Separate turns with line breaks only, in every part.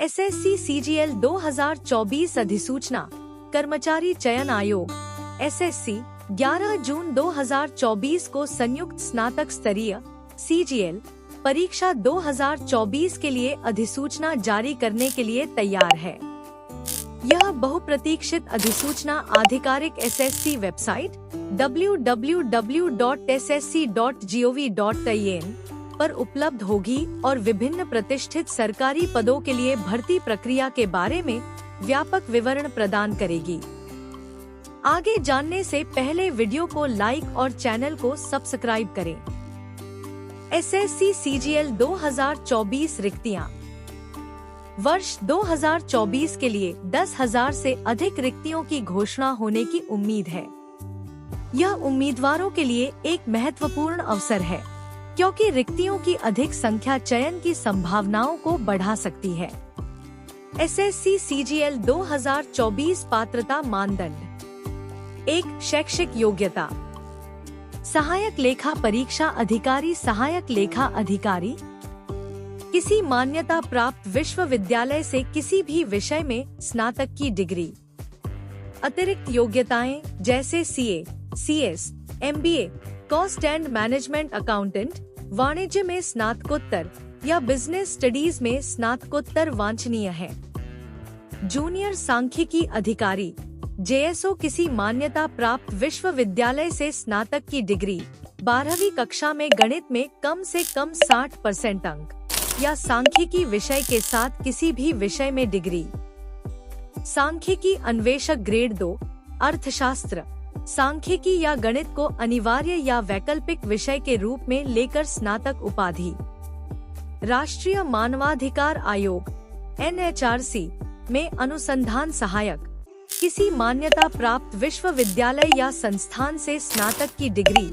SSC CGL 2024 अधिसूचना। कर्मचारी चयन आयोग एसएससी 11 जून 2024 को संयुक्त स्नातक स्तरीय सीजीएल परीक्षा 2024 के लिए अधिसूचना जारी करने के लिए तैयार है। यह बहुप्रतीक्षित अधिसूचना आधिकारिक एसएससी वेबसाइट www.ssc.gov.in पर उपलब्ध होगी और विभिन्न प्रतिष्ठित सरकारी पदों के लिए भर्ती प्रक्रिया के बारे में व्यापक विवरण प्रदान करेगी। आगे जानने से पहले वीडियो को लाइक और चैनल को सब्सक्राइब करें। एसएससी सीजीएल 2024 रिक्तियां। वर्ष 2024 के लिए 10,000 से अधिक रिक्तियों की घोषणा होने की उम्मीद है। यह उम्मीदवारों के लिए एक महत्वपूर्ण अवसर है, क्योंकि रिक्तियों की अधिक संख्या चयन की संभावनाओं को बढ़ा सकती है। एसएससी सीजीएल 2024 पात्रता मानदंड। 1. शैक्षिक योग्यता। सहायक लेखा परीक्षा अधिकारी सहायक लेखा अधिकारी किसी मान्यता प्राप्त विश्वविद्यालय से किसी भी विषय में स्नातक की डिग्री। अतिरिक्त योग्यताएं जैसे CA, CS, MBA, cost and management accountant, वाणिज्य में स्नातकोत्तर या बिजनेस स्टडीज में स्नातकोत्तर वांछनीय है। जूनियर सांख्यिकी अधिकारी जेएसओ किसी मान्यता प्राप्त विश्वविद्यालय से स्नातक की डिग्री, 12वीं कक्षा में गणित में कम से कम 60% अंक या सांख्यिकी विषय के साथ किसी भी विषय में डिग्री। सांख्यिकी अन्वेषक ग्रेड 2, अर्थशास्त्र, सांख्यिकी या गणित को अनिवार्य या वैकल्पिक विषय के रूप में लेकर स्नातक उपाधि। राष्ट्रीय मानवाधिकार आयोग एनएचआरसी में अनुसंधान सहायक किसी मान्यता प्राप्त विश्वविद्यालय या संस्थान से स्नातक की डिग्री,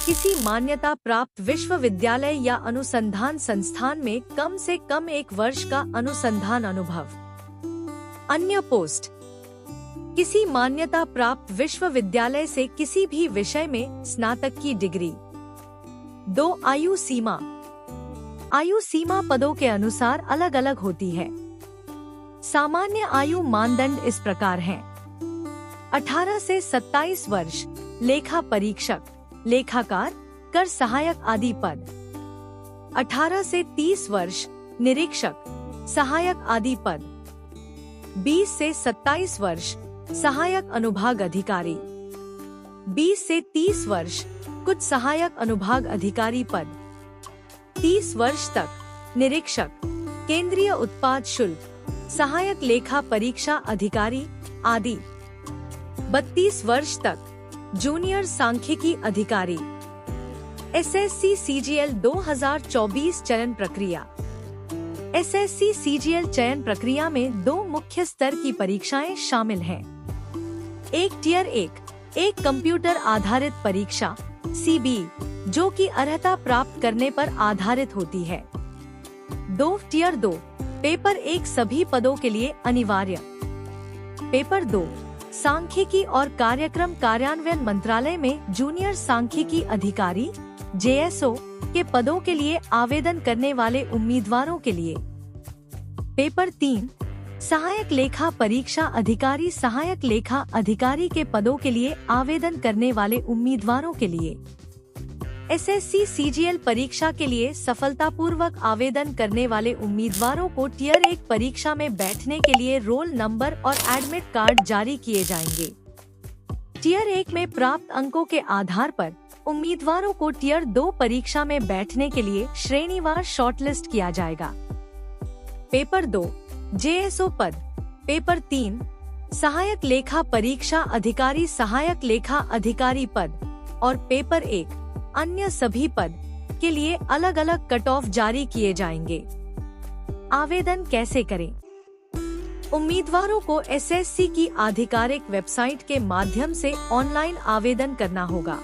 किसी मान्यता प्राप्त विश्वविद्यालय या अनुसंधान संस्थान में कम से कम 1 वर्ष का अनुसंधान अनुभव। अन्य पोस्ट किसी मान्यता प्राप्त विश्वविद्यालय से किसी भी विषय में स्नातक की डिग्री। 2. आयु सीमा। आयु सीमा पदों के अनुसार अलग अलग होती है। सामान्य आयु मानदंड इस प्रकार हैं: 18 से 27 वर्ष लेखा परीक्षक, लेखाकार, कर सहायक आदि पद। 18 से 30 वर्ष निरीक्षक, सहायक आदि पद। 20 से 27 वर्ष सहायक अनुभाग अधिकारी। 20 से 30 वर्ष कुछ सहायक अनुभाग अधिकारी पद। 30 वर्ष तक निरीक्षक, केंद्रीय उत्पाद शुल्क, सहायक लेखा परीक्षा अधिकारी आदि। 32 वर्ष तक जूनियर सांख्यिकी अधिकारी। एसएससी सीजीएल 2024 चयन प्रक्रिया। एसएससी सीजीएल चयन प्रक्रिया में 2 मुख्य स्तर की परीक्षाएं शामिल हैं। एक टियर 1, एक कंप्यूटर आधारित परीक्षा सीबी, जो कि अर्हता प्राप्त करने पर आधारित होती है। 2 टियर 2, पेपर 1 सभी पदों के लिए अनिवार्य। पेपर 2 सांख्यिकी और कार्यक्रम कार्यान्वयन मंत्रालय में जूनियर सांख्यिकी अधिकारी जेएसओ के पदों के लिए आवेदन करने वाले उम्मीदवारों के लिए। पेपर 3 सहायक लेखा परीक्षा अधिकारी सहायक लेखा अधिकारी के पदों के लिए आवेदन करने वाले उम्मीदवारों के लिए। एसएससी सीजीएल परीक्षा के लिए सफलतापूर्वक आवेदन करने वाले उम्मीदवारों को टियर 1 परीक्षा में बैठने के लिए रोल नंबर और एडमिट कार्ड जारी किए जाएंगे। टियर 1 में प्राप्त अंकों के आधार पर उम्मीदवारों को टियर 2 परीक्षा में बैठने के लिए श्रेणीवार शॉर्टलिस्ट किया जाएगा। पेपर 2 जेएसओ पद। पेपर 3 सहायक लेखा परीक्षा अधिकारी सहायक लेखा अधिकारी पद और पेपर 1 अन्य सभी पद के लिए अलग अलग कट ऑफ जारी किए जाएंगे। आवेदन कैसे करें? उम्मीदवारों को एसएससी की आधिकारिक वेबसाइट के माध्यम से ऑनलाइन आवेदन करना होगा।